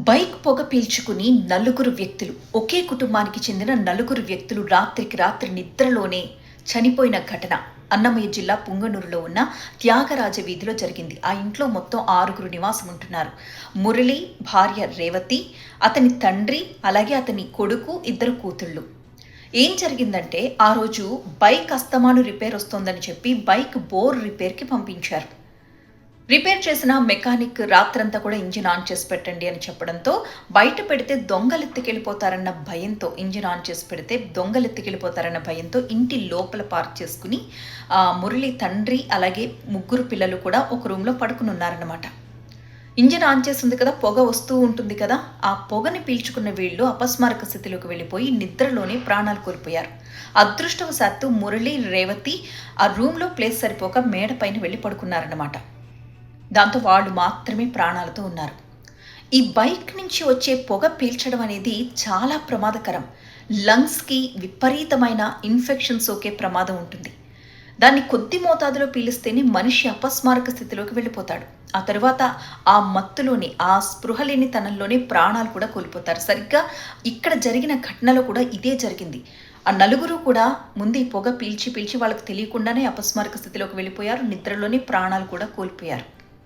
Bike పొగ పీల్చుకుని నలుగురు వ్యక్తులు, ఒకే కుటుంబానికి చెందిన నలుగురు వ్యక్తులు రాత్రికి రాత్రి నిద్రలోనే చనిపోయిన ఘటన అన్నమయ్య జిల్లా పుంగనూరులో ఉన్న త్యాగరాజ వీధిలో జరిగింది. ఆ ఇంట్లో మొత్తం 6 నివాసం ఉంటున్నారు. మురళి, భార్య రేవతి, అతని తండ్రి, అలాగే అతని కొడుకు, 2 కూతుళ్ళు. ఏం జరిగిందంటే ఆ రోజు బైక్ అస్తమాను రిపేర్ వస్తోందని చెప్పి బైక్ బోర్ రిపేర్కి పంపించారు. రిపేర్ చేసిన మెకానిక్ రాత్రంతా కూడా ఇంజిన్ ఆన్ చేసి పెట్టండి అని చెప్పడంతో బయట పెడితే దొంగలెత్తుకెళ్ళిపోతారన్న భయంతో దొంగలెత్తుకెళ్ళిపోతారన్న భయంతో ఇంటి లోపల పార్క్ చేసుకుని మురళి తండ్రి అలాగే 3 పిల్లలు కూడా ఒక రూమ్లో పడుకుని ఉన్నారన్నమాట. ఇంజిన్ ఆన్ చేస్తుంది కదా, పొగ వస్తూ ఉంటుంది కదా, ఆ పొగని పీల్చుకున్న వీళ్ళు అపస్మారక స్థితిలోకి వెళ్ళిపోయి నిద్రలోనే ప్రాణాలు కోల్పోయారు. అదృష్టవశాత్తు మురళి, రేవతి ఆ రూమ్లో ప్లేస్ సరిపోక మేడ పైన వెళ్ళి పడుకున్నారన్నమాట. దాంతో వాళ్ళు మాత్రమే ప్రాణాలతో ఉన్నారు. ఈ బైక్ నుంచి వచ్చే పొగ పీల్చడం అనేది చాలా ప్రమాదకరం. లంగ్స్కి విపరీతమైన ఇన్ఫెక్షన్ సోకే ప్రమాదం ఉంటుంది. దాన్ని కొద్ది మోతాదులో పీలిస్తేనే మనిషి అపస్మారక స్థితిలోకి వెళ్ళిపోతాడు. ఆ తర్వాత ఆ మత్తులోని, ఆ స్పృహ లేని తనంలోనే ప్రాణాలు కూడా కోల్పోతారు. సరిగ్గా ఇక్కడ జరిగిన ఘటనలో కూడా ఇదే జరిగింది. ఆ నలుగురు కూడా ముందు ఈ పొగ పీల్చి వాళ్ళకి తెలియకుండానే అపస్మారక స్థితిలోకి వెళ్ళిపోయారు. నిద్రలోనే ప్రాణాలు కూడా కోల్పోయారు.